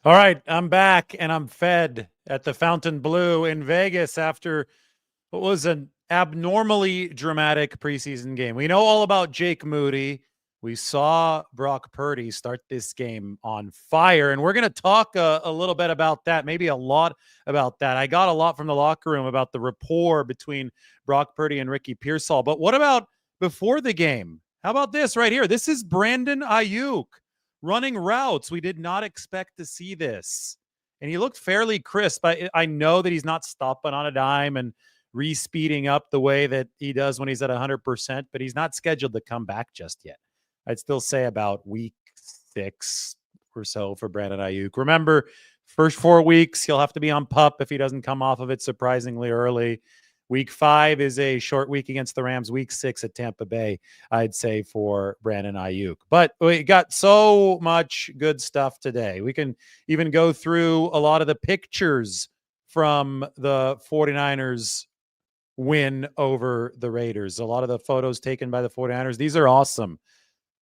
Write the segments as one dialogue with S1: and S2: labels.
S1: All right, I'm back and I'm fed at the Fountain Blue in Vegas after what was an abnormally dramatic preseason game. We know all about Jake Moody. We saw Brock Purdy start this game on fire, and we're going to talk a little bit about that, maybe a lot about that. I got a lot from the locker room about the rapport between Brock Purdy and Ricky Pearsall. But what about before the game? How about this right here? This is Brandon Aiyuk running routes. We did not expect to see this. And he looked fairly crisp. I know that he's not stopping on a dime and re-speeding up the way that he does when he's at 100%, but he's not scheduled to come back just yet. I'd still say about week 6 or so for Brandon Aiyuk. Remember, first 4 weeks, he'll have to be on PUP if he doesn't come off of it surprisingly early. Week 5 is a short week against the Rams. Week 6 at Tampa Bay, I'd say, for Brandon Aiyuk. But we got so much good stuff today. We can even go through a lot of the pictures from the 49ers win over the Raiders. A lot of the photos taken by the 49ers, these are awesome.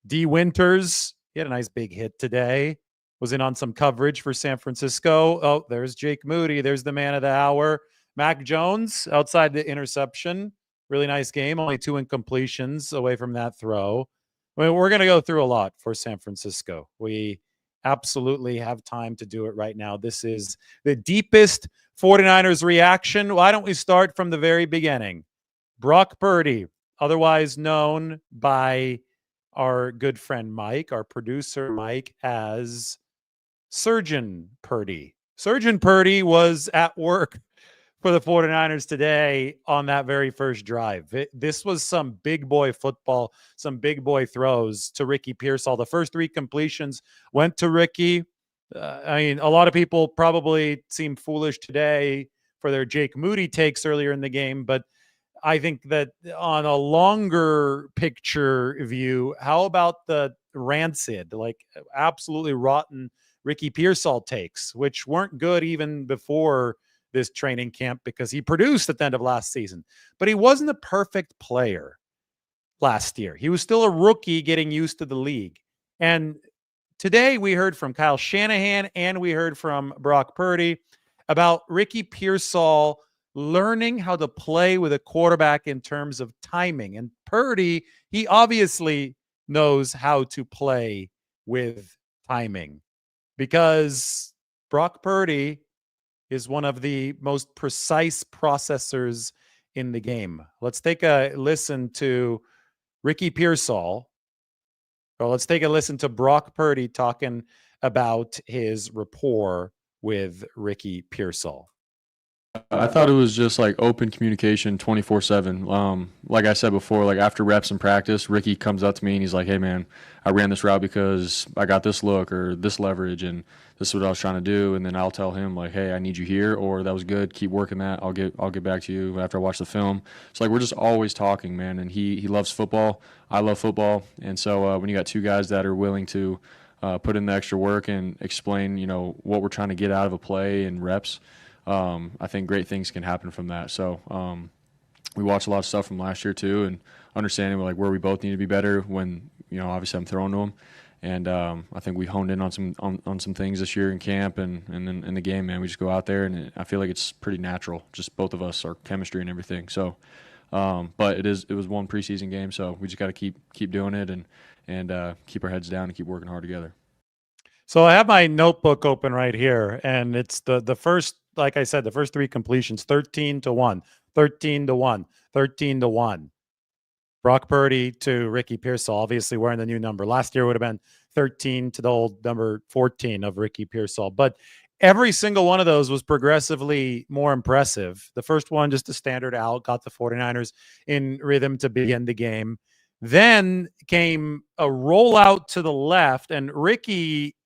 S1: D. Winters, he had a nice big hit today. Was in on some coverage for San Francisco. Oh, there's Jake Moody. There's the man of the hour. Mac Jones outside the interception. Really nice game. Only 2 incompletions away from that throw. I mean, we're going to go through a lot for San Francisco. We absolutely have time to do it right now. This is the deepest 49ers reaction. Why don't we start from the very beginning? Brock Purdy, otherwise known by our good friend Mike, our producer Mike, as Surgeon Purdy. Surgeon Purdy was at work for the 49ers today on that very first drive. This was some big boy football, some big boy throws to Ricky Pearsall. The first 3 completions went to Ricky. I mean, a lot of people probably seem foolish today for their Jake Moody takes earlier in the game, but I think that on a longer picture view, how about the rancid, like absolutely rotten Ricky Pearsall takes, which weren't good even before this training camp because he produced at the end of last season, but he wasn't a perfect player last year. He was still a rookie getting used to the league. And today we heard from Kyle Shanahan and we heard from Brock Purdy about Ricky Pearsall learning how to play with a quarterback in terms of timing. And Purdy, he obviously knows how to play with timing because Brock Purdy is one of the most precise processors in the game. Let's take a listen to Ricky Pearsall. Or let's take a listen to Brock Purdy talking about his rapport with Ricky Pearsall.
S2: I thought it was just like open communication 24/7. Like I said before, like after reps and practice, Ricky comes up to me and he's like, "Hey man, I ran this route because I got this look or this leverage and this is what I was trying to do." And then I'll tell him like, "Hey, I need you here," or "That was good. Keep working that. I'll get back to you after I watch the film." So like we're just always talking, man. And he loves football. I love football. And so when you got 2 guys that are willing to put in the extra work and explain, what we're trying to get out of a play and reps. I think great things can happen from that. So we watched a lot of stuff from last year too, and understanding like where we both need to be better. When obviously I'm throwing to him, and I think we honed in on some things this year in camp and then in the game. Man, we just go out there, and I feel like it's pretty natural. Just both of us, our chemistry and everything. So, but it was one preseason game, so we just got to keep doing it and keep our heads down and keep working hard together.
S1: So I have my notebook open right here, and it's the first, like I said, the first 3 completions, 13-1, 13-1, 13-1. Brock Purdy to Ricky Pearsall, obviously wearing the new number. Last year would have been 13 to the old number 14 of Ricky Pearsall. But every single one of those was progressively more impressive. The first one, just a standard out, got the 49ers in rhythm to begin the game. Then came a rollout to the left, and Ricky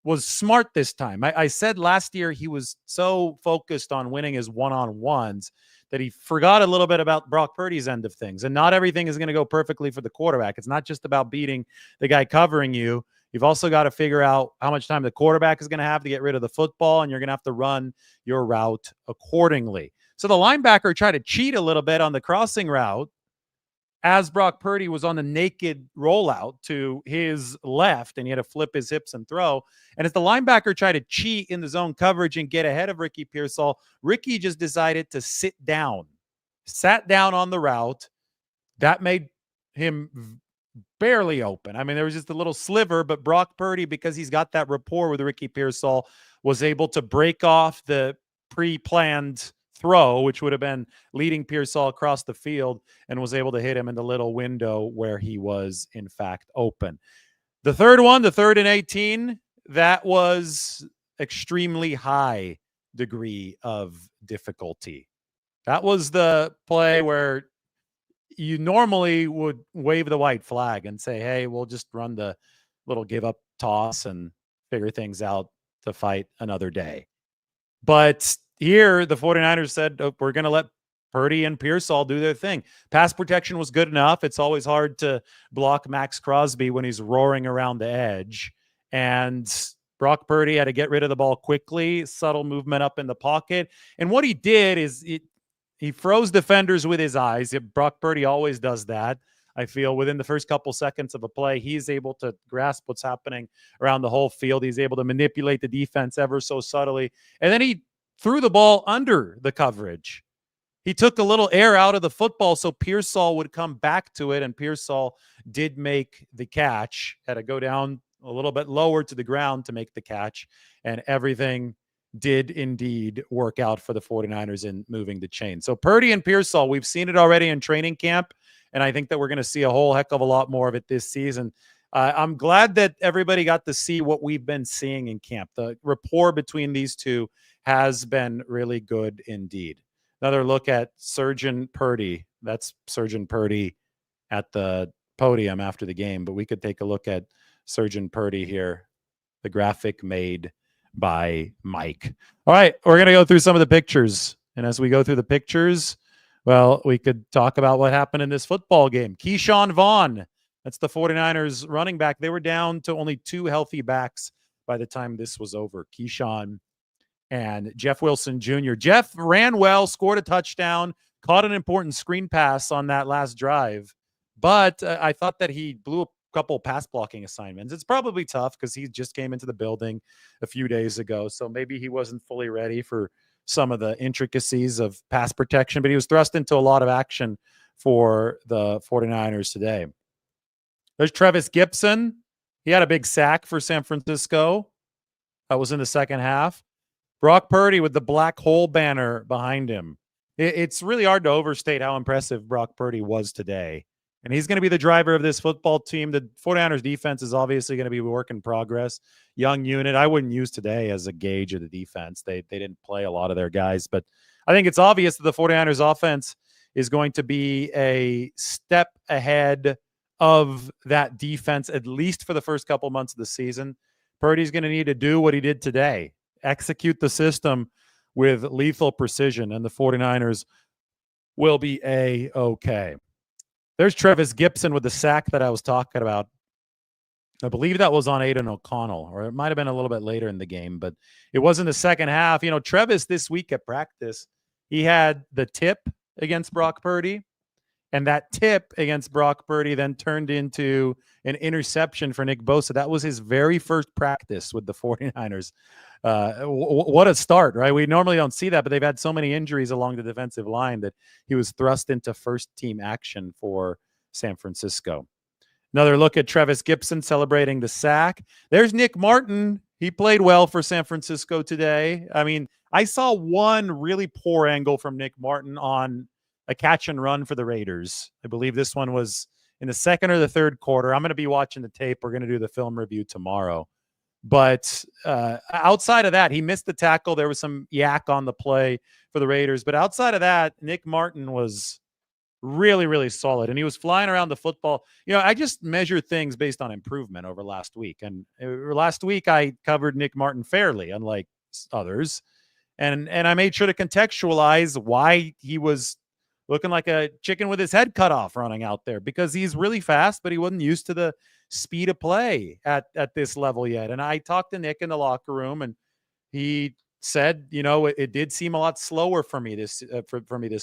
S1: was smart this time. I said last year he was so focused on winning his one-on-ones that he forgot a little bit about Brock Purdy's end of things. And not everything is going to go perfectly for the quarterback. It's not just about beating the guy covering you. You've also got to figure out how much time the quarterback is going to have to get rid of the football, and you're going to have to run your route accordingly. So the linebacker tried to cheat a little bit on the crossing route, as Brock Purdy was on the naked rollout to his left, and he had to flip his hips and throw. And as the linebacker tried to cheat in the zone coverage and get ahead of Ricky Pearsall, Ricky just decided to sat down on the route. That made him barely open. I mean, there was just a little sliver, but Brock Purdy, because he's got that rapport with Ricky Pearsall, was able to break off the pre-planned throw, which would have been leading Pearsall across the field, and was able to hit him in the little window where he was, in fact, open. The third one, the 3rd and 18, that was extremely high degree of difficulty. That was the play where you normally would wave the white flag and say, hey, we'll just run the little give up toss and figure things out to fight another day. But here, the 49ers said, oh, we're going to let Purdy and Pearsall do their thing. Pass protection was good enough. It's always hard to block Max Crosby when he's roaring around the edge. And Brock Purdy had to get rid of the ball quickly, subtle movement up in the pocket. And what he did is he froze defenders with his eyes. Brock Purdy always does that. I feel within the first couple seconds of a play, he's able to grasp what's happening around the whole field. He's able to manipulate the defense ever so subtly. And then he threw the ball under the coverage. He took a little air out of the football so Pearsall would come back to it, and Pearsall did make the catch. Had to go down a little bit lower to the ground to make the catch, and everything did indeed work out for the 49ers in moving the chain. So Purdy and Pearsall, we've seen it already in training camp, and I think that we're going to see a whole heck of a lot more of it this season. I'm glad that everybody got to see what we've been seeing in camp. The rapport between these two has been really good indeed. Another look at Surgeon Purdy. That's Surgeon Purdy at the podium after the game, but we could take a look at Surgeon Purdy here, the graphic made by Mike. All right, we're going to go through some of the pictures. And as we go through the pictures, well, we could talk about what happened in this football game. Keyshawn Vaughn, that's the 49ers running back. They were down to only 2 healthy backs by the time this was over. Keyshawn and Jeff Wilson Jr. Jeff ran well, scored a touchdown, caught an important screen pass on that last drive. But I thought that he blew a couple pass blocking assignments. It's probably tough because he just came into the building a few days ago. So maybe he wasn't fully ready for some of the intricacies of pass protection, but he was thrust into a lot of action for the 49ers today. There's Trevis Gibson. He had a big sack for San Francisco. That was in the second half. Brock Purdy with the black hole banner behind him. It's really hard to overstate how impressive Brock Purdy was today. And he's going to be the driver of this football team. The 49ers defense is obviously going to be a work in progress. Young unit. I wouldn't use today as a gauge of the defense. They didn't play a lot of their guys. But I think it's obvious that the 49ers offense is going to be a step ahead of that defense, at least for the first couple months of the season. Purdy's going to need to do what he did today. Execute the system with lethal precision, and the 49ers will be A-okay. There's Trevis Gibson with the sack that I was talking about. I believe that was on Aiden O'Connell, or it might have been a little bit later in the game, but it was in the second half. You know, Trevis this week at practice, he had the tip against Brock Purdy, and that tip against Brock Purdy then turned into an interception for Nick Bosa. That was his very first practice with the 49ers. What a start, right? We normally don't see that, but they've had so many injuries along the defensive line that he was thrust into first-team action for San Francisco. Another look at Trevis Gibson celebrating the sack. There's Nick Martin. He played well for San Francisco today. I mean, I saw one really poor angle from Nick Martin on a catch and run for the Raiders. I believe this one was in the second or the third quarter. I'm going to be watching the tape. We're going to do the film review tomorrow. But outside of that, he missed the tackle. There was some yak on the play for the Raiders. But outside of that, Nick Martin was really, really solid. And he was flying around the football. You know, I just measure things based on improvement over last week. And last week, I covered Nick Martin fairly, unlike others. And I made sure to contextualize why he was looking like a chicken with his head cut off running out there, because he's really fast, but he wasn't used to the speed of play at this level yet. And I talked to Nick in the locker room, and he said, you know, it did seem a lot slower for me this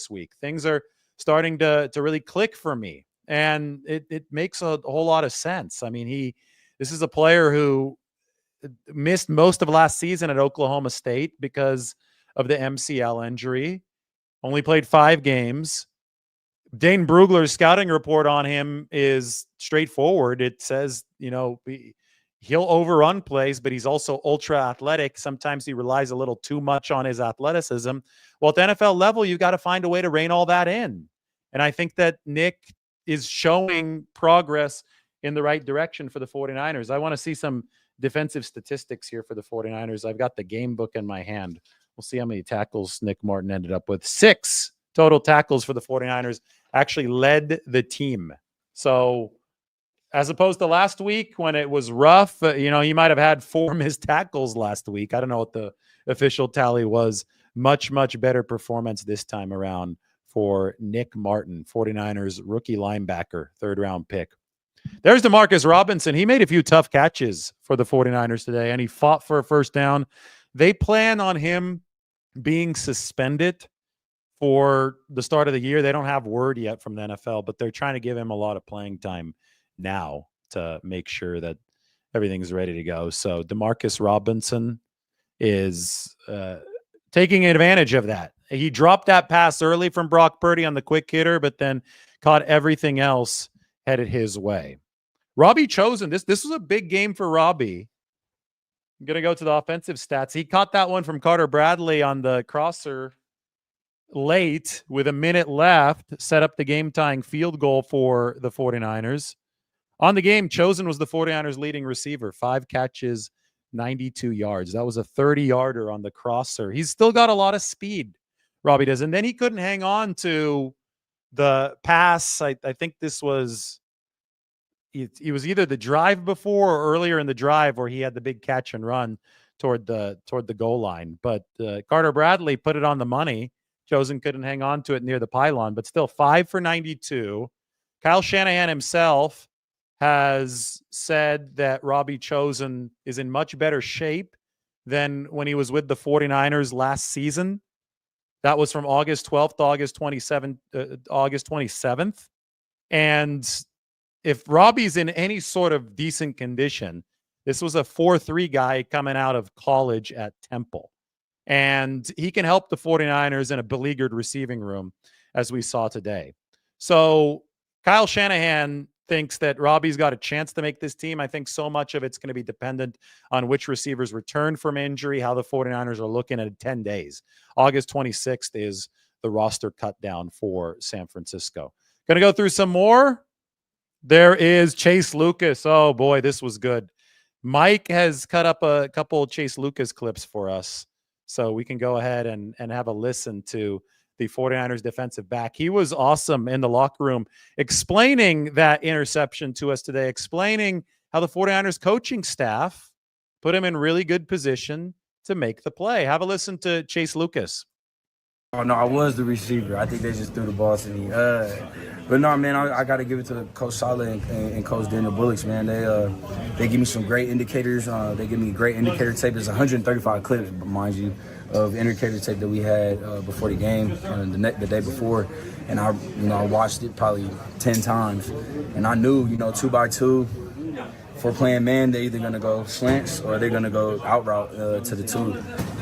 S1: week. Things are starting to really click for me. And it makes a whole lot of sense. I mean, this is a player who missed most of last season at Oklahoma State because of the MCL injury. Only played 5 games. Dane Brugler's scouting report on him is straightforward. It says, he'll overrun plays, but he's also ultra athletic. Sometimes he relies a little too much on his athleticism. Well, at the NFL level, you got to find a way to rein all that in. And I think that Nick is showing progress in the right direction for the 49ers. I want to see some defensive statistics here for the 49ers. I've got the game book in my hand. We'll see how many tackles Nick Martin ended up with. 6 total tackles for the 49ers. Actually led the team. So as opposed to last week when it was rough, he might have had 4 missed tackles last week. I don't know what the official tally was. Much, much better performance this time around for Nick Martin, 49ers rookie linebacker, 3rd-round pick. There's Demarcus Robinson. He made a few tough catches for the 49ers today, and he fought for a first down. They plan on him being suspended for the start of the year. They don't have word yet from the NFL, but they're trying to give him a lot of playing time now to make sure that everything's ready to go. So Demarcus Robinson is taking advantage of that. He dropped that pass early from Brock Purdy on the quick hitter, but then caught everything else headed his way. Robbie Chosen. This was a big game for Robbie. I'm going to go to the offensive stats. He caught that one from Carter Bradley on the crosser late with a minute left, set up the game-tying field goal for the 49ers. On the game, Chosen was the 49ers leading receiver, 5 catches, 92 yards. That was a 30-yarder on the crosser. He's still got a lot of speed, Robbie does. And then he couldn't hang on to the pass. I think this was it was either the drive before or earlier in the drive where he had the big catch and run toward the goal line. But Carter Bradley put it on the money. Chosen couldn't hang on to it near the pylon, but still 5 for 92. Kyle Shanahan himself has said that Robbie Chosen is in much better shape than when he was with the 49ers last season. That was from August 12th to August 27th. And if Robbie's in any sort of decent condition, this was a 4.3 guy coming out of college at Temple. And he can help the 49ers in a beleaguered receiving room, as we saw today. So Kyle Shanahan thinks that Robbie's got a chance to make this team. I think so much of it's going to be dependent on which receivers return from injury, how the 49ers are looking at 10 days. August 26th is the roster cut down for San Francisco. Going to go through some more. There is Chase Lucas. Oh, boy, this was good. Mike has cut up a couple Chase Lucas clips for us, so we can go ahead and have a listen to the 49ers defensive back. He was awesome in the locker room, explaining that interception to us today, explaining how the 49ers coaching staff put him in really good position to make the play. Have a listen to Chase Lucas.
S3: Oh, no, I was the receiver. I think they just threw the ball to me. But no, man, I got to give it to Coach Saleh and Coach Daniel Bullocks, man. They give me some great indicators. They give me great indicator tape. There's 135 clips, mind you, of indicator tape that we had before the game, the day before. And I watched it probably 10 times. And I knew, 2 by 2, for playing man, they're either going to go slants or they're going to go out route to the 2.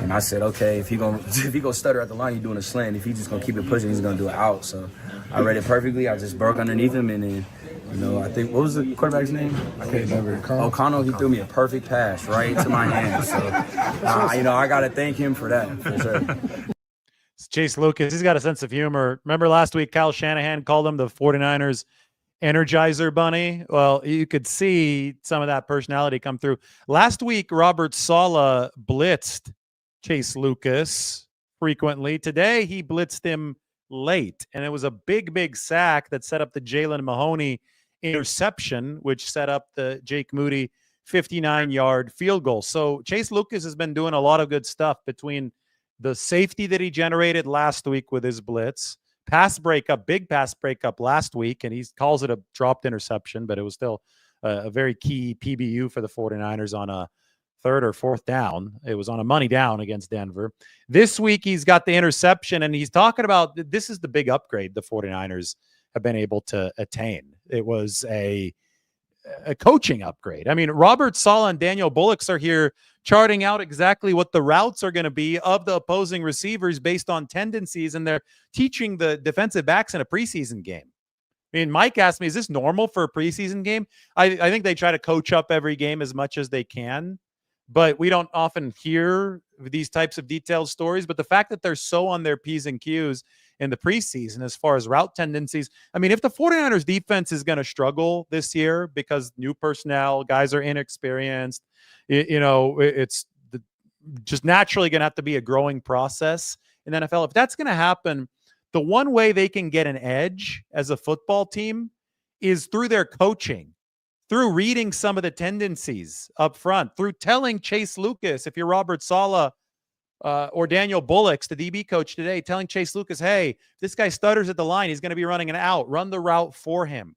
S3: And I said, okay, if he gonna stutter at the line, he's doing a slant. If he's just going to keep it pushing, he's going to do it out. So I read it perfectly. I just broke underneath him. And then, I think, what was the quarterback's name? I can't remember. O'Connell, he threw me a perfect pass right to my hand. So, I got to thank him for that, for sure.
S1: It's Chase Lucas. He's got a sense of humor. Remember last week, Kyle Shanahan called him the 49ers Energizer Bunny? Well, you could see some of that personality come through. Last week, Robert Saleh blitzed Chase Lucas frequently. Today, he blitzed him late, and it was a big, big sack that set up the Jalen Mahoney interception, which set up the Jake Moody 59-yard field goal. So Chase Lucas has been doing a lot of good stuff between the safety that he generated last week with his blitz, big pass breakup last week, and he calls it a dropped interception, but it was still a very key PBU for the 49ers on a 3rd or 4th down. It was on a money down against Denver. This week, he's got the interception, and he's talking about this is the big upgrade the 49ers have been able to attain. It was a coaching upgrade. I mean, Robert Saleh and Daniel Bullocks are here charting out exactly what the routes are going to be of the opposing receivers based on tendencies, and they're teaching the defensive backs in a preseason game. I mean, Mike asked me, is this normal for a preseason game? I think they try to coach up every game as much as they can, but we don't often hear these types of detailed stories. But the fact that they're so on their P's and Q's in the preseason as far as route tendencies, I mean, if the 49ers defense is going to struggle this year because new personnel, guys are inexperienced, it's just naturally going to have to be a growing process in the NFL. If that's going to happen, the one way they can get an edge as a football team is through their coaching, through reading some of the tendencies up front, through telling Chase Lucas, if you're Robert Saleh or Daniel Bullocks, the DB coach today, telling Chase Lucas, hey, this guy stutters at the line, he's going to be running an out, run the route for him.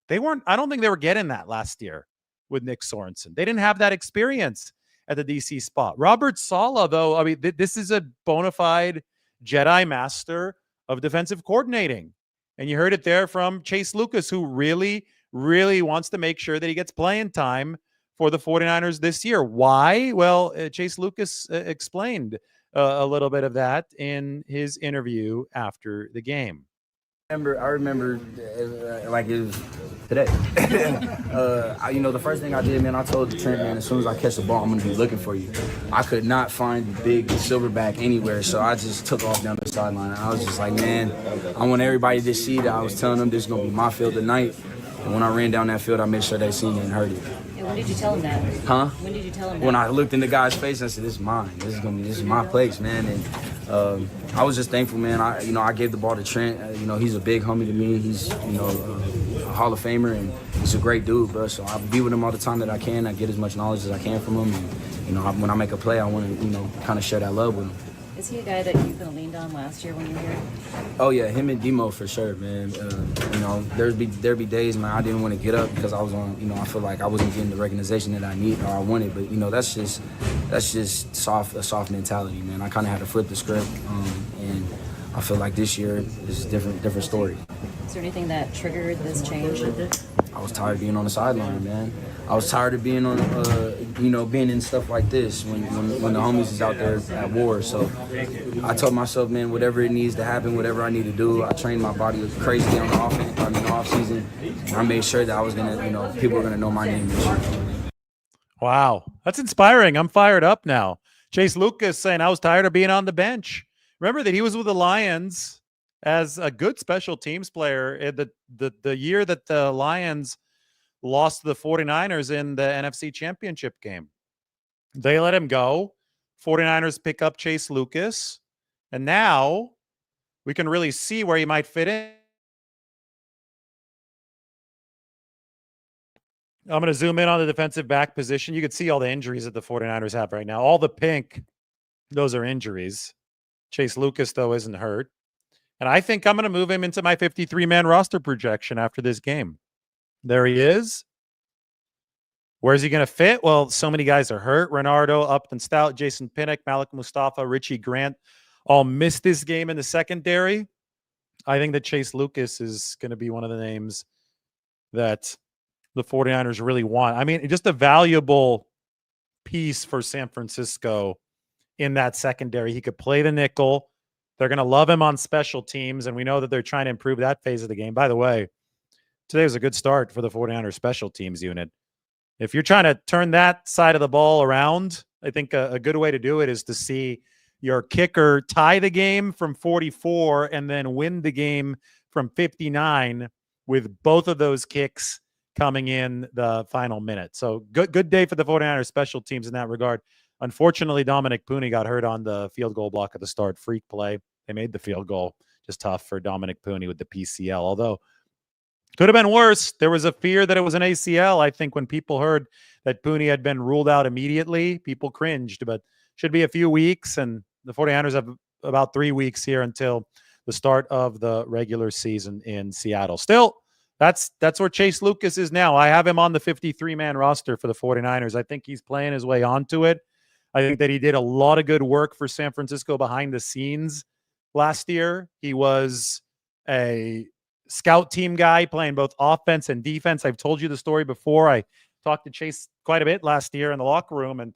S1: I don't think they were getting that last year with Nick Sorensen. They didn't have that experience at the DC spot. Robert Saleh, though, I mean, this is a bona fide Jedi master of defensive coordinating. And you heard it there from Chase Lucas, who really, really wants to make sure that he gets playing time for the 49ers this year. Why? Well, Chase Lucas explained a little bit of that in his interview after the game.
S3: I remember like it was today. The first thing I did, man, I told Trent, man, as soon as I catch the ball, I'm going to be looking for you. I could not find the big silverback anywhere, so I just took off down the sideline. I was just like, man, I want everybody to see that I was telling them this is going to be my field tonight. And when I ran down that field, I made sure they seen it and heard it.
S4: And when did you tell him that?
S3: Huh?
S4: When did you tell him that?
S3: When I looked in the guy's face, I said, this is mine. This is my place, man. And I was just thankful, man. I gave the ball to Trent. He's a big homie to me. He's, a Hall of Famer, and he's a great dude, bro. So I be with him all the time that I can. I get as much knowledge as I can from him. And, when I make a play, I want to, kind of share that love with him.
S4: Is he a guy that you could leaned on last year when you were here?
S3: Oh yeah, him and Demo for sure, man. There'd be days, man, I didn't want to get up because I was on. I feel like I wasn't getting the recognition that I need or I wanted. But that's just a soft mentality, man. I kind of had to flip the script, and I feel like this year is a different story.
S4: Is there anything that triggered this change?
S3: I was tired of being on the sideline, man. I was tired of being on, being in stuff like this when the homies is out there at war. So I told myself, man, whatever it needs to happen, whatever I need to do. I trained my body crazy on the off season. I made sure that I was gonna, people were gonna know my name this year.
S1: Wow, that's inspiring. I'm fired up now. Chase Lucas saying I was tired of being on the bench. Remember that he was with the Lions as a good special teams player in the year that the Lions lost to the 49ers in the NFC Championship game. They let him go. 49ers pick up Chase Lucas. And now we can really see where he might fit in. I'm going to zoom in on the defensive back position. You can see all the injuries that the 49ers have right now. All the pink, those are injuries. Chase Lucas, though, isn't hurt. And I think I'm going to move him into my 53-man roster projection after this game. There he is. Where's he going to fit? Well, so many guys are hurt. Renardo, Upton Stout, Jason Pinnock, Malik Mustafa, Richie Grant all missed this game in the secondary. I think that Chase Lucas is going to be one of the names that the 49ers really want. I mean, just a valuable piece for San Francisco in that secondary. He could play the nickel. They're going to love him on special teams, and we know that they're trying to improve that phase of the game. By the way, today was a good start for the 49ers special teams unit. If you're trying to turn that side of the ball around, I think a good way to do it is to see your kicker tie the game from 44 and then win the game from 59 with both of those kicks coming in the final minute. So good day for the 49ers special teams in that regard. Unfortunately, Dominic Puni got hurt on the field goal block at the start. Freak play. They made the field goal. Just tough for Dominic Puni with the PCL. Although, could have been worse. There was a fear that it was an ACL. I think when people heard that Puni had been ruled out immediately, people cringed. But should be a few weeks, and the 49ers have about 3 weeks here until the start of the regular season in Seattle. Still, that's where Chase Lucas is now. I have him on the 53-man roster for the 49ers. I think he's playing his way onto it. I think that he did a lot of good work for San Francisco behind the scenes last year. He was a scout team guy playing both offense and defense. I've told you the story before. I talked to Chase quite a bit last year in the locker room, and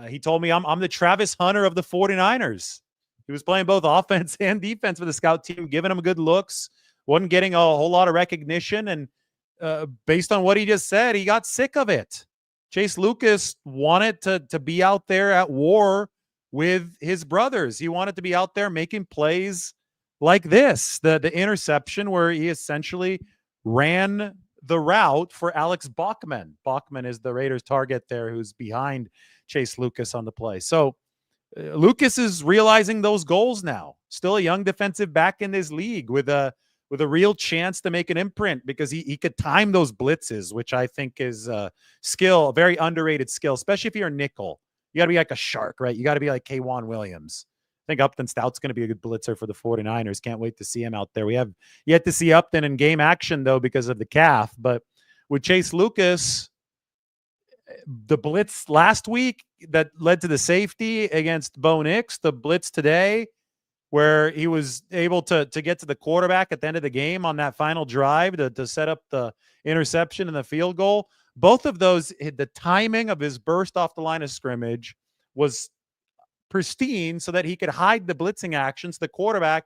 S1: he told me I'm the Travis Hunter of the 49ers. He was playing both offense and defense for the scout team, giving them good looks, wasn't getting a whole lot of recognition, and based on what he just said, he got sick of it. Chase Lucas wanted to be out there at war with his brothers. He wanted to be out there making plays like this, the interception where he essentially ran the route for Alex Bachman. Bachman is the Raiders target there, who's behind Chase Lucas on the play. So Lucas is realizing those goals now. Still a young defensive back in this league with a real chance to make an imprint, because he could time those blitzes, which I think is a skill, a very underrated skill, especially if you're a nickel. You got to be like a shark, right? You got to be like K'Wan Williams. I think Upton Stout's going to be a good blitzer for the 49ers. Can't wait to see him out there. We have yet to see Upton in game action, though, because of the calf. But with Chase Lucas, the blitz last week that led to the safety against Bo Nix, the blitz today where he was able to get to the quarterback at the end of the game on that final drive to set up the interception and the field goal. Both of those, the timing of his burst off the line of scrimmage was pristine so that he could hide the blitzing actions. The quarterback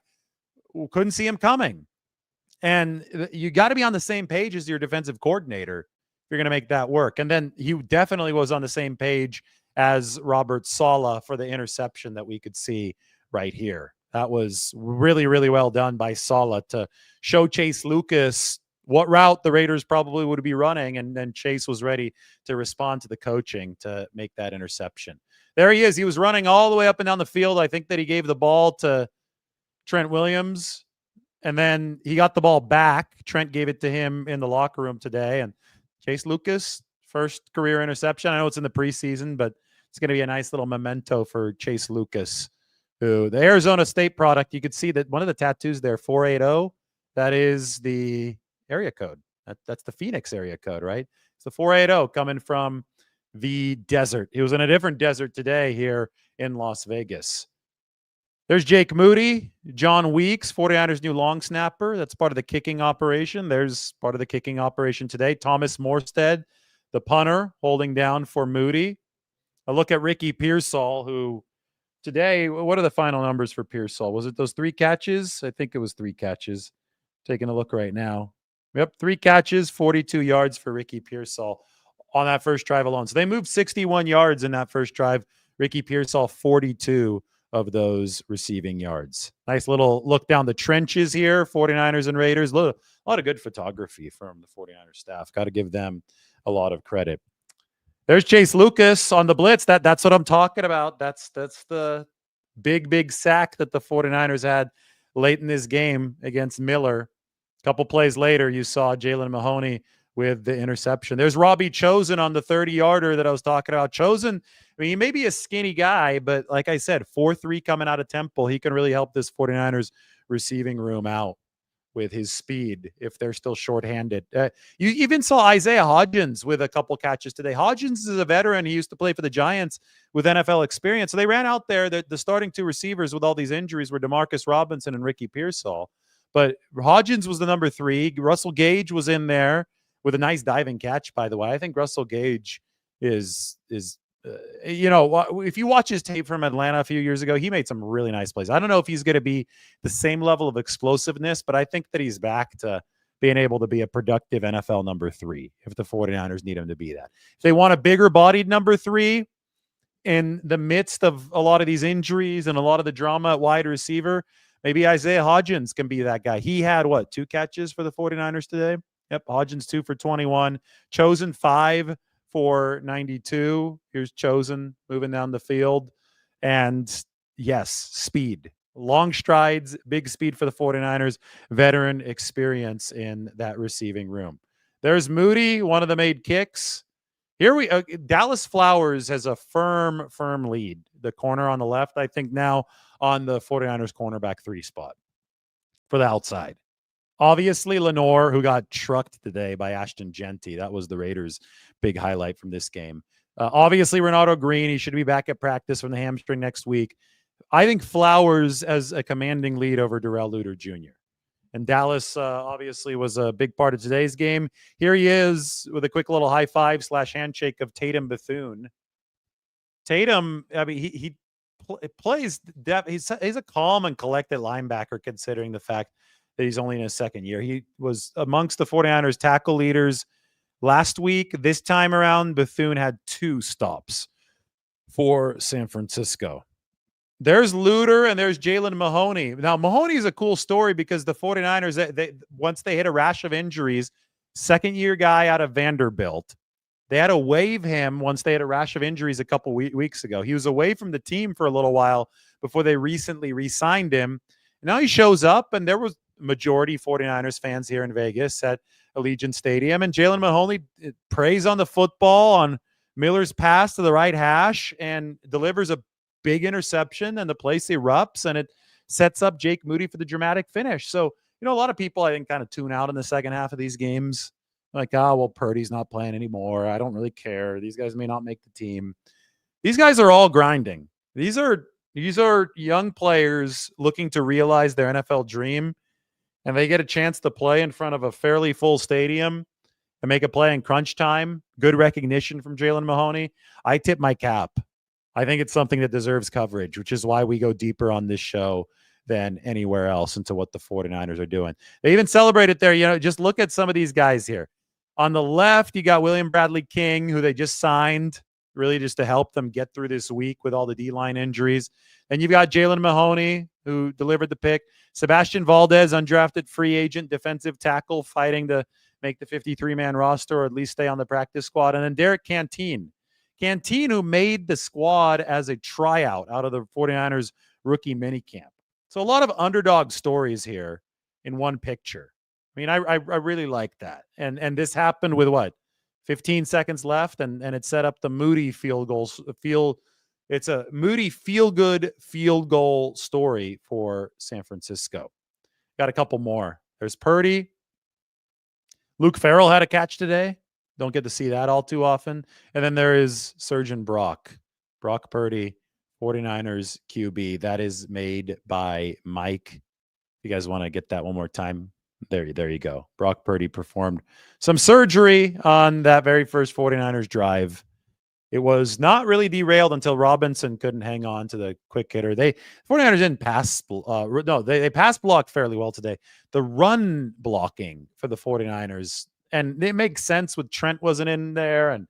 S1: couldn't see him coming. And you got to be on the same page as your defensive coordinator if you're going to make that work. And then he definitely was on the same page as Robert Saleh for the interception that we could see right here. That was really, really well done by Saleh to show Chase Lucas what route the Raiders probably would be running, and then Chase was ready to respond to the coaching to make that interception. There he is. He was running all the way up and down the field. I think that he gave the ball to Trent Williams, and then he got the ball back. Trent gave it to him in the locker room today, and Chase Lucas, first career interception. I know it's in the preseason, but it's going to be a nice little memento for Chase Lucas, who the Arizona State product. You could see that one of the tattoos there, 480, that is the area code. That's the Phoenix area code, right? It's the 480 coming from the desert. He was in a different desert today here in Las Vegas. There's Jake Moody, John Weeks, 49ers new long snapper. That's part of the kicking operation. There's part of the kicking operation today. Thomas Morstead, the punter, holding down for Moody. A look at Ricky Pearsall, who today, what are the final numbers for Pearsall? Was it those 3 catches? I think it was 3 catches. Taking a look right now. Yep, 3 catches, 42 yards for Ricky Pearsall on that first drive alone. So they moved 61 yards in that first drive. Ricky Pearsall, 42 of those receiving yards. Nice little look down the trenches here, 49ers and Raiders. A lot of good photography from the 49ers staff. Got to give them a lot of credit. There's Chase Lucas on the blitz. That's what I'm talking about. That's the big sack that the 49ers had late in this game against Miller. A couple plays later, you saw Jalen Mahoney with the interception. There's Robbie Chosen on the 30-yarder that I was talking about. Chosen, I mean, he may be a skinny guy, but like I said, 4-3 coming out of Temple. He can really help this 49ers receiving room out with his speed if they're still shorthanded. You even saw Isaiah Hodgins with a couple catches today. Hodgins is a veteran. He used to play for the Giants with NFL experience. So they ran out there. The starting 2 receivers with all these injuries were Demarcus Robinson and Ricky Pearsall. But Hodgins was the number 3. Russell Gage was in there with a nice diving catch, by the way. I think Russell Gage is if you watch his tape from Atlanta a few years ago, he made some really nice plays. I don't know if he's going to be the same level of explosiveness, but I think that he's back to being able to be a productive NFL number 3 if the 49ers need him to be that. If they want a bigger bodied number 3 in the midst of a lot of these injuries and a lot of the drama at wide receiver, maybe Isaiah Hodgins can be that guy. He had 2 catches for the 49ers today? Yep, Hodgins 2 for 21. Chosen 5 for 92. Here's Chosen moving down the field. And yes, speed. Long strides, big speed for the 49ers. Veteran experience in that receiving room. There's Moody, one of the made kicks. Here Dallas Flowers has a firm lead. The corner on the left, I think now on the 49ers cornerback 3 spot for the outside. Obviously, Lenore, who got trucked today by Ashton Genty. That was the Raiders' big highlight from this game. Obviously, Renato Green. He should be back at practice from the hamstring next week. I think Flowers as a commanding lead over Darrell Luter Jr. And Dallas obviously was a big part of today's game. Here he is with a quick little high five / handshake of Tatum Bethune. Tatum, I mean, he plays depth. He's a calm and collected linebacker considering the fact that he's only in his second year. He was amongst the 49ers tackle leaders last week. This time around, Bethune had 2 stops for San Francisco. There's Luter and there's Jalen Mahoney. Now, Mahoney is a cool story because the 49ers, they once they hit a rash of injuries, second-year guy out of Vanderbilt, they had to waive him once they had a rash of injuries a couple weeks ago. He was away from the team for a little while before they recently re-signed him. Now he shows up, and there was majority 49ers fans here in Vegas at Allegiant Stadium. And Jalen Mahoney preys on the football on Miller's pass to the right hash and delivers a big interception, and the place erupts, and it sets up Jake Moody for the dramatic finish. So, a lot of people, I think, kind of tune out in the second half of these games. Like, well, Purdy's not playing anymore. I don't really care. These guys may not make the team. These guys are all grinding. These are young players looking to realize their NFL dream, and they get a chance to play in front of a fairly full stadium and make a play in crunch time. Good recognition from Jalen Mahoney. I tip my cap. I think it's something that deserves coverage, which is why we go deeper on this show than anywhere else into what the 49ers are doing. They even celebrated there. Just look at some of these guys here. On the left, you got William Bradley King, who they just signed, really just to help them get through this week with all the D-line injuries. Then you've got Jalen Mahoney, who delivered the pick. Sebastian Valdez, undrafted free agent defensive tackle, fighting to make the 53-man roster or at least stay on the practice squad. And then Derek Canteen, who made the squad as a tryout out of the 49ers rookie minicamp. So a lot of underdog stories here in one picture. I mean, I really like that. And this happened with 15 seconds left, and it set up the Moody field goals. It's a Moody feel-good field goal story for San Francisco. Got a couple more. There's Purdy. Luke Farrell had a catch today. Don't get to see that all too often. And then there is Surgeon Brock Purdy, 49ers QB. That is made by Mike. If you guys want to get that one more time, there you go. Brock Purdy performed some surgery on that very first 49ers drive. It was not really derailed until Robinson couldn't hang on to the quick hitter. 49ers didn't pass. They pass blocked fairly well today. The run blocking for the 49ers, and it makes sense with Trent wasn't in there. And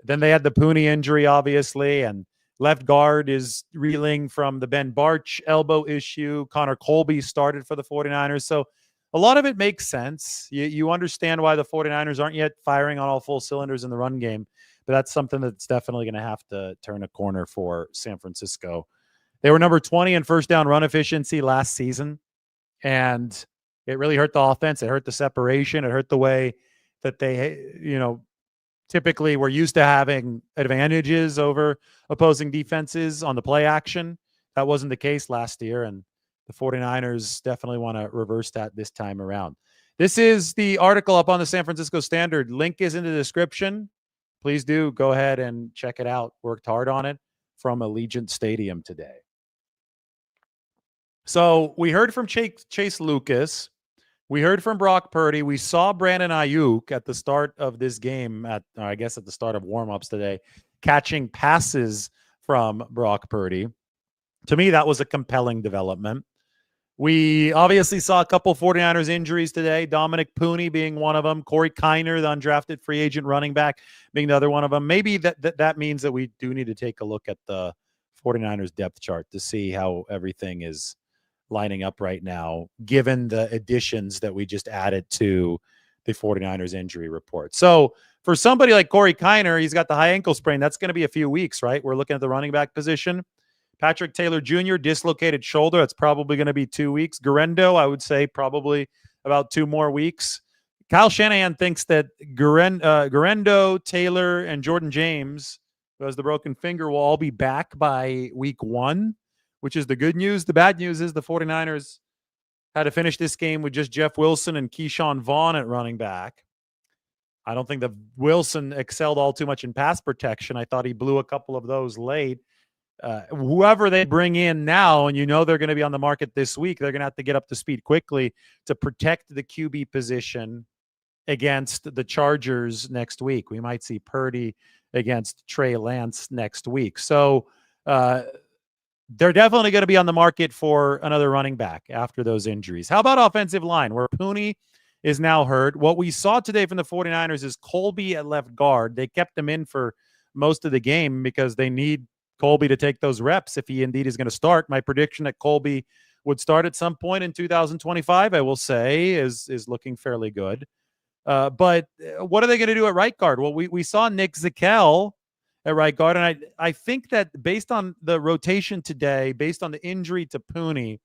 S1: then they had the Pooney injury, obviously, and left guard is reeling from the Ben Barch elbow issue. Connor Colby started for the 49ers. So a lot of it makes sense. You understand why the 49ers aren't yet firing on all full cylinders in the run game, but that's something that's definitely going to have to turn a corner for San Francisco. They were number 20 in first down run efficiency last season, and it really hurt the offense. It hurt the separation. It hurt the way that they, typically we're used to having advantages over opposing defenses on the play action. That wasn't the case last year, and the 49ers definitely want to reverse that this time around. This is the article up on the San Francisco Standard. Link is in the description. Please do go ahead and check it out. Worked hard on it from Allegiant Stadium today. So we heard from Chase Lucas. We heard from Brock Purdy. We saw Brandon Aiyuk at the start of this game, at the start of warmups today, catching passes from Brock Purdy. To me, that was a compelling development. We obviously saw a couple 49ers injuries today, Dominic Pooney being one of them, Corey Kiner, the undrafted free agent running back, being the other one of them. Maybe that means that we do need to take a look at the 49ers depth chart to see how everything is lining up right now, given the additions that we just added to the 49ers injury report. So for somebody like Corey Kiner, he's got the high ankle sprain. That's going to be a few weeks, right? We're looking at the running back position. Patrick Taylor Jr., dislocated shoulder. That's probably going to be 2 weeks. Guerendo, I would say probably about 2 more weeks. Kyle Shanahan thinks that Guerendo, Taylor, and Jordan James, who has the broken finger, will all be back by week 1, which is the good news. The bad news is the 49ers had to finish this game with just Jeff Wilson and Keyshawn Vaughn at running back. I don't think that Wilson excelled all too much in pass protection. I thought he blew a couple of those late. whoever they bring in now, and they're going to be on the market this week, they're going to have to get up to speed quickly to protect the QB position against the Chargers next week. We might see Purdy against Trey Lance next week. So they're definitely going to be on the market for another running back after those injuries. How about offensive line, where Purdy is now hurt? What we saw today from the 49ers is Colby at left guard. They kept him in for most of the game because they need Colby to take those reps if he indeed is going to start. My prediction that Colby would start at some point in 2025, I will say, is looking fairly good. But what are they going to do at right guard? Well, we saw Nick Zakelj at right guard, and I think that based on the rotation today, based on the injury to Purdy,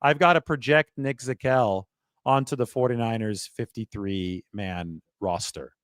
S1: I've got to project Nick Zakelj onto the 49ers 53-man roster.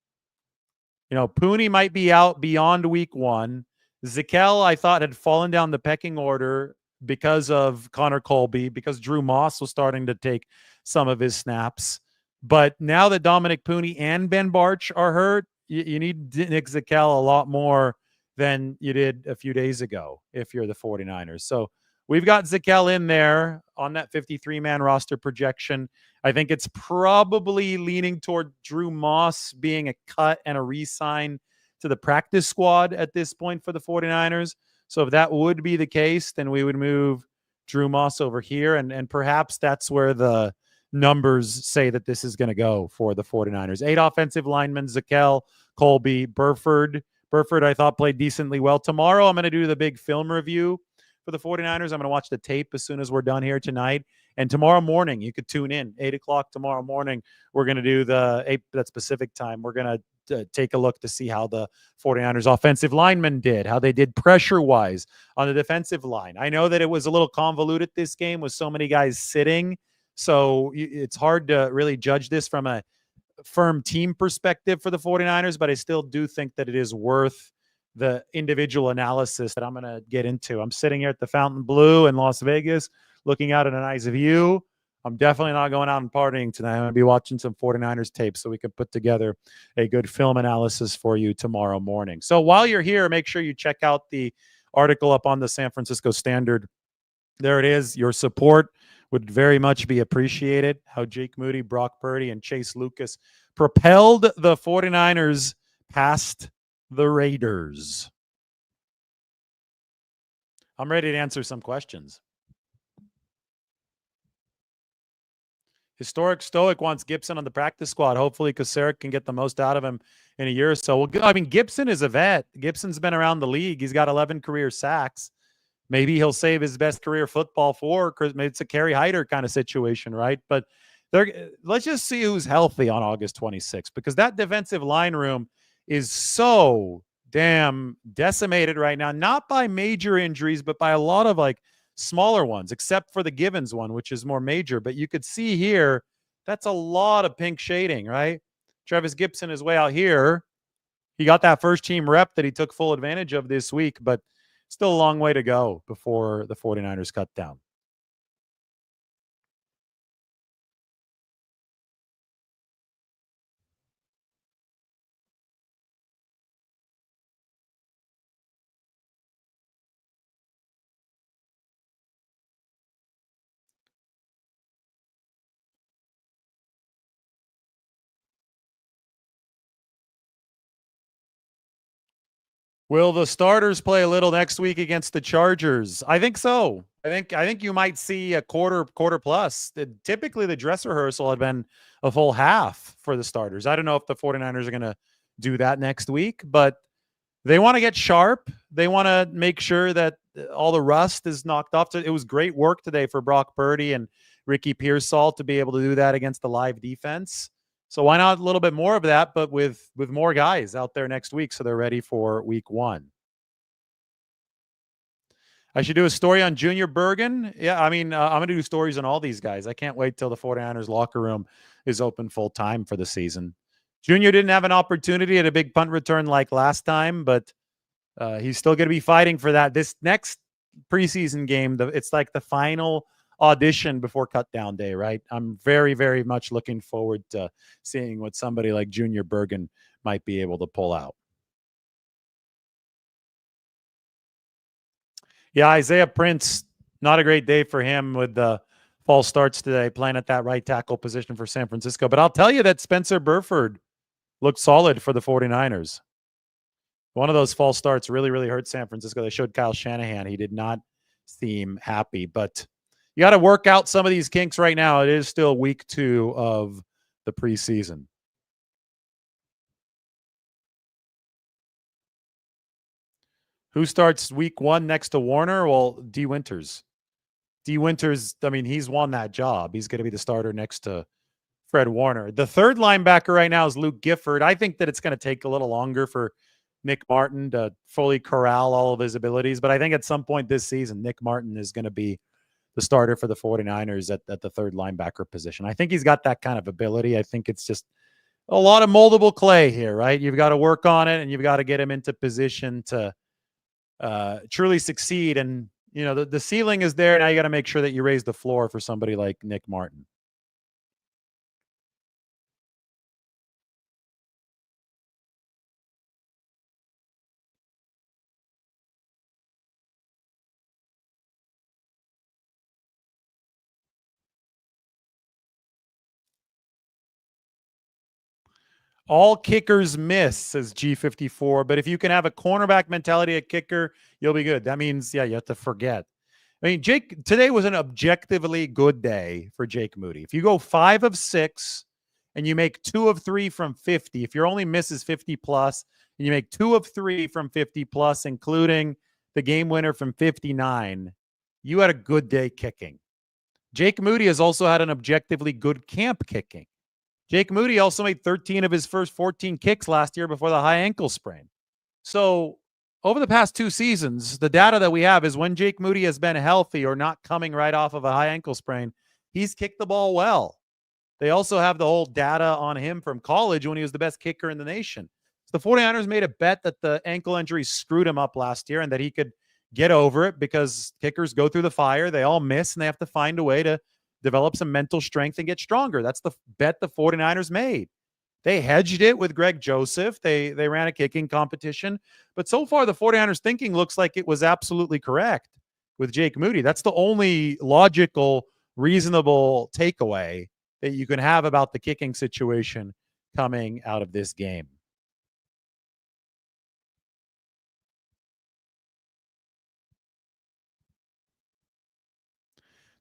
S1: Purdy might be out beyond week 1. Zakelj, I thought, had fallen down the pecking order because of Connor Colby, because Drew Moss was starting to take some of his snaps. But now that Dominic Purdy and Ben Bartch are hurt, you need Nick Zakelj a lot more than you did a few days ago if you're the 49ers. So we've got Zakelj in there on that 53-man roster projection. I think it's probably leaning toward Drew Moss being a cut and a re-sign to the practice squad at this point for the 49ers. So if that would be the case, then we would move Drew Moss over here. And perhaps that's where the numbers say that this is going to go for the 49ers. 8 offensive linemen: Zakelj, Colby, Burford. Burford, I thought, played decently well. Tomorrow, I'm going to do the big film review for the 49ers. I'm going to watch the tape as soon as we're done here tonight. And tomorrow morning, you could tune in. 8 o'clock tomorrow morning, we're going to do that specific time. We're going to take a look to see how the 49ers offensive linemen did, how they did pressure-wise on the defensive line. I know that it was a little convoluted this game with so many guys sitting, so it's hard to really judge this from a firm team perspective for the 49ers, but I still do think that it is worth the individual analysis that I'm going to get into. I'm sitting here at the Fontainebleau in Las Vegas, looking out at a nice view. I'm definitely not going out and partying tonight. I'm going to be watching some 49ers tape so we can put together a good film analysis for you tomorrow morning. So while you're here, make sure you check out the article up on the San Francisco Standard. There it is. Your support would very much be appreciated. How Jake Moody, Brock Purdy, and Chase Lucas propelled the 49ers past the Raiders. I'm ready to answer some questions. Historic Stoic wants Gibson on the practice squad. Hopefully, Kosaric can get the most out of him in a year or so. Well, I mean, Gibson is a vet. Gibson's been around the league. He's got 11 career sacks. Maybe he'll save his best career football for, because it's a Kerry Hyder kind of situation, right? But let's just see who's healthy on August 26th, because that defensive line room is so damn decimated right now, not by major injuries, but by a lot of smaller ones, except for the Givens one, which is more major. But you could see here, that's a lot of pink shading, right? Travis Gibson is way out here. He got that first team rep that he took full advantage of this week, but still a long way to go before the 49ers cut down. Will the starters play a little next week against the Chargers? I think so. I think you might see a quarter plus. Typically, the dress rehearsal had been a full half for the starters. I don't know if the 49ers are going to do that next week, but they want to get sharp. They want to make sure that all the rust is knocked off. It was great work today for Brock Purdy and Ricky Pearsall to be able to do that against the live defense. So why not a little bit more of that, but with more guys out there next week so they're ready for week 1. I should do a story on Junior Bergen. Yeah, I mean, I'm going to do stories on all these guys. I can't wait till the 49ers locker room is open full time for the season. Junior didn't have an opportunity at a big punt return like last time, but he's still going to be fighting for that. This next preseason game, it's like the final audition before cut down day, right? I'm very, very much looking forward to seeing what somebody like Junior Bergen might be able to pull out. Yeah, Isaiah Prince, not a great day for him with the false starts today, playing at that right tackle position for San Francisco. But I'll tell you that Spencer Burford looked solid for the 49ers. One of those false starts really, really hurt San Francisco. They showed Kyle Shanahan. He did not seem happy. But you got to work out some of these kinks right now. It is still week 2 of the preseason. Who starts week 1 next to Warner? Well, D. Winters. D. Winters, I mean, he's won that job. He's going to be the starter next to Fred Warner. The third linebacker right now is Luke Gifford. I think that it's going to take a little longer for Nick Martin to fully corral all of his abilities. But I think at some point this season, Nick Martin is going to be the starter for the 49ers at the third linebacker position. I think he's got that kind of ability. I think it's just a lot of moldable clay here, right? You've got to work on it, and you've got to get him into position to truly succeed. And, you know, the ceiling is there. Now you got to make sure that you raise the floor for somebody like Nick Martin. All kickers miss, says G54. But if you can have a cornerback mentality at kicker, you'll be good. That means, yeah, you have to forget. I mean, today was an objectively good day for Jake Moody. If you go 5 of 6 and you make 2 of 3 from 50, if your only miss is 50 plus, and you make 2 of 3 from 50 plus, including the game winner from 59, you had a good day kicking. Jake Moody has also had an objectively good camp kicking. Jake Moody also made 13 of his first 14 kicks last year before the high ankle sprain. So over the past 2 seasons, the data that we have is when Jake Moody has been healthy or not coming right off of a high ankle sprain, he's kicked the ball well. They also have the whole data on him from college when he was the best kicker in the nation. So the 49ers made a bet that the ankle injury screwed him up last year and that he could get over it because kickers go through the fire. They all miss, and they have to find a way to develop some mental strength and get stronger. That's the bet the 49ers made. They hedged it with Greg Joseph. They ran a kicking competition. But so far, the 49ers thinking looks like it was absolutely correct with Jake Moody. That's the only logical, reasonable takeaway that you can have about the kicking situation coming out of this game.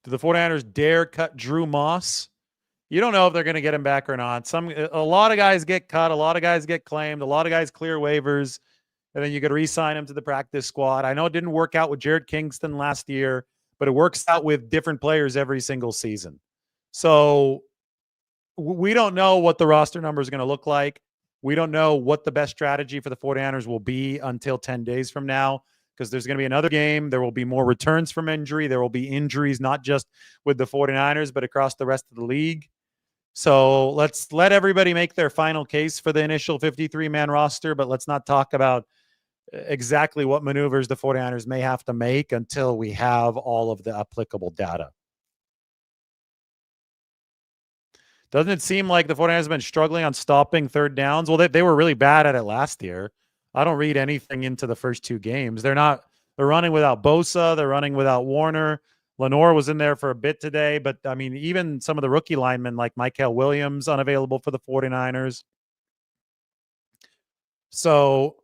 S1: Do the 49ers dare cut Drew Moss? You don't know if they're going to get him back or not. A lot of guys get cut. A lot of guys get claimed. A lot of guys clear waivers. And then you could re-sign him to the practice squad. I know it didn't work out with Jared Kingston last year, but it works out with different players every single season. So we don't know what the roster number is going to look like. We don't know what the best strategy for the 49ers will be until 10 days from now, because there's going to be another game. There will be more returns from injury. There will be injuries, not just with the 49ers, but across the rest of the league. So let's let everybody make their final case for the initial 53-man roster, but let's not talk about exactly what maneuvers the 49ers may have to make until we have all of the applicable data. Doesn't it seem like the 49ers have been struggling on stopping third downs? Well, they were really bad at it last year. I don't read anything into the first 2 games. They're running without Bosa. They're running without Warner. Lenore was in there for a bit today, but I mean, even some of the rookie linemen like Michael Williams unavailable for the 49ers. So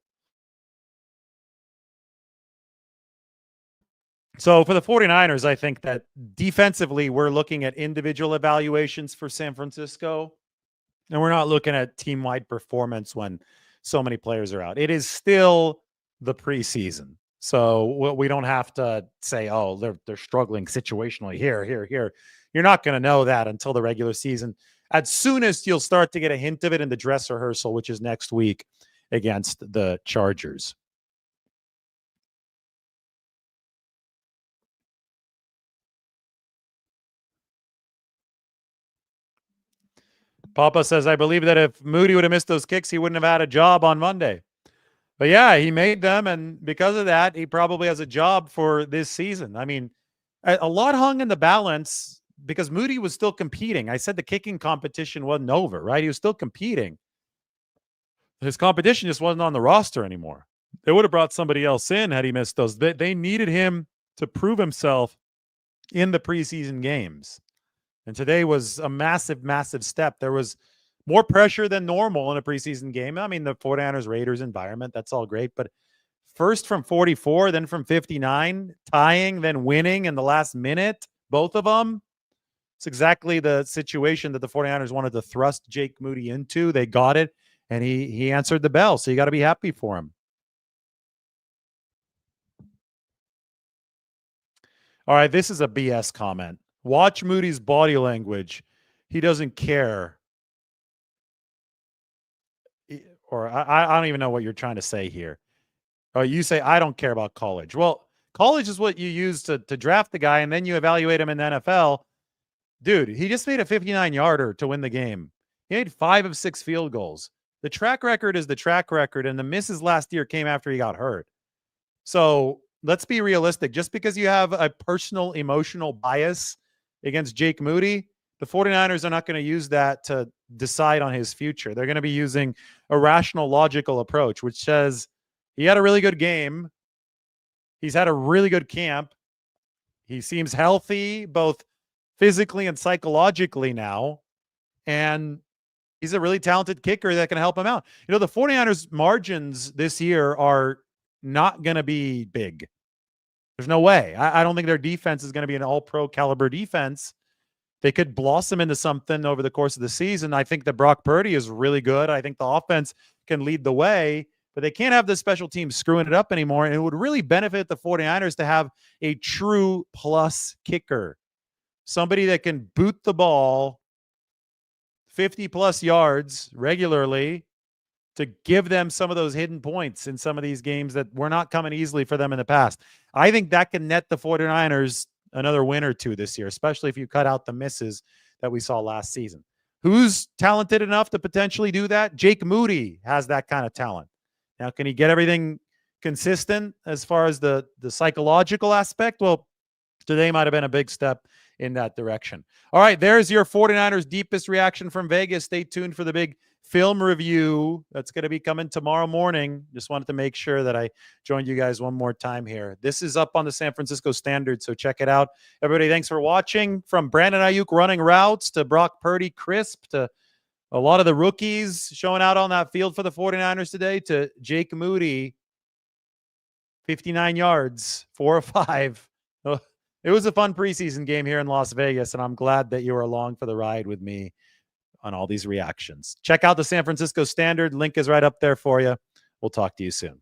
S1: for the 49ers, I think that defensively, we're looking at individual evaluations for San Francisco, and we're not looking at team-wide performance when so many players are out. It is still the preseason. So we don't have to say, oh, they're struggling situationally here. You're not going to know that until the regular season. As soon as you'll start to get a hint of it in the dress rehearsal, which is next week against the Chargers. Papa says, I believe that if Moody would have missed those kicks, he wouldn't have had a job on Monday. But yeah, he made them, and because of that, he probably has a job for this season. I mean, a lot hung in the balance because Moody was still competing. I said the kicking competition wasn't over, right? He was still competing. His competition just wasn't on the roster anymore. They would have brought somebody else in had he missed those. They needed him to prove himself in the preseason games. And today was a massive, massive step. There was more pressure than normal in a preseason game. I mean, the 49ers Raiders environment, that's all great. But first from 44, then from 59, tying, then winning in the last minute, both of them. It's exactly the situation that the 49ers wanted to thrust Jake Moody into. They got it, and he answered the bell. So you got to be happy for him. All right, this is a BS comment. Watch Moody's body language. He doesn't care. Or I don't even know what you're trying to say here. Oh, you say, I don't care about college. Well, college is what you use to draft the guy, and then you evaluate him in the NFL. Dude, he just made a 59-yarder to win the game. He made 5 of 6 field goals. The track record is the track record, and the misses last year came after he got hurt. So let's be realistic. Just because you have a personal emotional bias against Jake Moody, the 49ers are not going to use that to decide on his future. They're going to be using a rational, logical approach, which says he had a really good game. He's had a really good camp. He seems healthy, both physically and psychologically now. And he's a really talented kicker that can help him out. You know, the 49ers margins this year are not going to be big. There's no way. I don't think their defense is going to be an all-pro caliber defense. They could blossom into something over the course of the season. I think that Brock Purdy is really good. I think the offense can lead the way, but they can't have the special teams screwing it up anymore. And it would really benefit the 49ers to have a true plus kicker. Somebody that can boot the ball 50-plus yards regularly to give them some of those hidden points in some of these games that were not coming easily for them in the past. I think that can net the 49ers another win or two this year, especially if you cut out the misses that we saw last season. Who's talented enough to potentially do that? Jake Moody has that kind of talent. Now, can he get everything consistent as far as the psychological aspect? Well, today might have been a big step in that direction. All right, there's your 49ers deepest reaction from Vegas. Stay tuned for the big film review that's going to be coming tomorrow morning. Just wanted to make sure that I joined you guys one more time here. This is up on the San Francisco Standard, so check it out. Everybody, thanks for watching. From Brandon Aiyuk running routes to Brock Purdy crisp to a lot of the rookies showing out on that field for the 49ers today to Jake Moody, 59 yards, 4 of 5. It was a fun preseason game here in Las Vegas, and I'm glad that you were along for the ride with me on all these reactions. Check out the San Francisco Standard. Link is right up there for you. We'll talk to you soon.